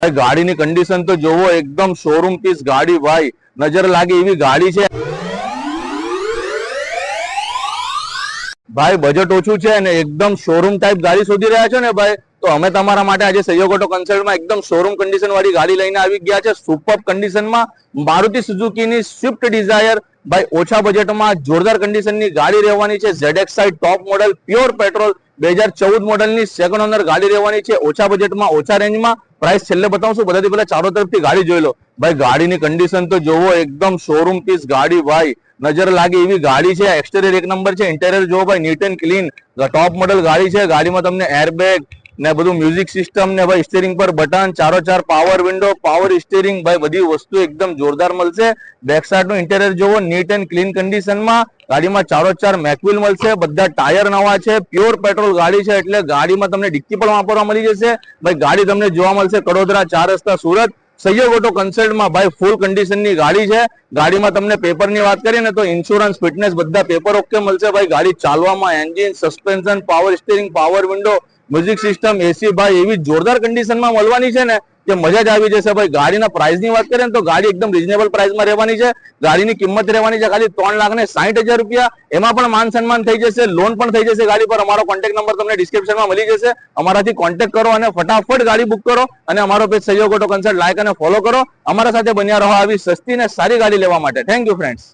ગાડીની કન્ડિશન તો જોવો, એકદમ શોરૂમ પીસ ગાડી ભાઈ, નજર લાગે એવી ગાડી છે ભાઈ. બજેટ ઓછું છે અને એકદમ શોરૂમ ટાઈપ ગાડી શોધી રહ્યા છો ને ભાઈ, તો અમે તમારા માટે આજે સહયોગ ઓટો કન્સલ્ટમાં એકદમ શોરૂમ કન્ડિશન વાળી ગાડી લઈને આવી ગયા છે. સુપર કન્ડિશનમાં મારુતિ સુઝુકીની સ્વિફ્ટ ડિઝાયર ભાઈ, ઓછા બજેટમાં જોરદાર કન્ડિશનની ગાડી રહેવાની છે. ZXi top model pure petrol 2014 મોડલની સેકન્ડ ઓનર ગાડી રહેવાની છે. ઓછા બજેટમાં ઓછા રેન્જમાં. પ્રાઇસ છેલ્લે બતાવશું, બધાથી પહેલા ચારો તરફથી ગાડી જોઈ લો ભાઈ. ગાડીની કન્ડિશન તો જોવો, એકદમ શોરૂમ પીસ ગાડી ભાઈ, નજર લાગે એવી ગાડી છે. એક્સટેરિયર એક નંબર છે, ઇન્ટેરિયર જોવો ભાઈ, neat and clean. Top model ગાડી છે. ગાડીમાં તમને એરબેગ ને બધું મ્યુઝિક સિસ્ટમ ને ભાઈ, સ્ટીરિંગ પર બટન, ચારો ચાર પાવર વિન્ડો, પાવર સ્ટીરિંગ ભાઈ, બધી વસ્તુ એકદમ જોરદાર મળશે. બેક સાઈડ નું ઇન્ટેરિયર જોવો, નીટ એન્ડ ક્લીન કન્ડિશનમાં. ગાડીમાં ચારો ચાર મેકવિલ મળશે, બધા ટાયર નવા છે. પ્યોર પેટ્રોલ ગાડી છે એટલે ગાડીમાં તમને ડિક્કી પણ વાપરવા મળી જશે ભાઈ. ગાડી તમને જોવા મળશે કડોદરા 4 રસ્તા સુરત. સહયોગ ઓટો કન્સલ્ટમાં ભાઈ ફૂલ કન્ડિશનની ગાડી છે. ગાડીમાં તમને પેપરની વાત કરીએ ને તો ઇન્સ્યોરન્સ, ફિટનેસ બધા પેપર ઓકે મળશે ભાઈ. ગાડી ચાલવામાં engine, suspension, power steering, power window, music system, AC ભાઈ એવી જોરદાર કન્ડિશનમાં મળવાની છે ને કે મજા જ આવી જશે ભાઈ. ગાડીના પ્રાઇસની વાત કરીએ ને તો ગાડી એકદમ રીઝનેબલ પ્રાઇસમાં રહેવાની છે. ગાડીની કિંમત રહેવાની છે ખાલી 3,60,000 રૂપિયા. એમાં પણ માન સન્માન થઈ જશે, લોન પણ થઈ જશે ગાડી પર. અમારો કોન્ટેક્ટ નંબર તમને ડિસ્ક્રિપ્શનમાં મળી જશે. અમારાથી કોન્ટેક્ટ કરો અને ફટાફટ ગાડી બુક કરો અને અમારો પેજ સહયોગ ઓટો કન્સલ્ટ લાઈક અને ફોલો કરો. અમારા સાથે બન્યા રહો આવી સસ્તી ને સારી ગાડી લેવા માટે. Thank you friends.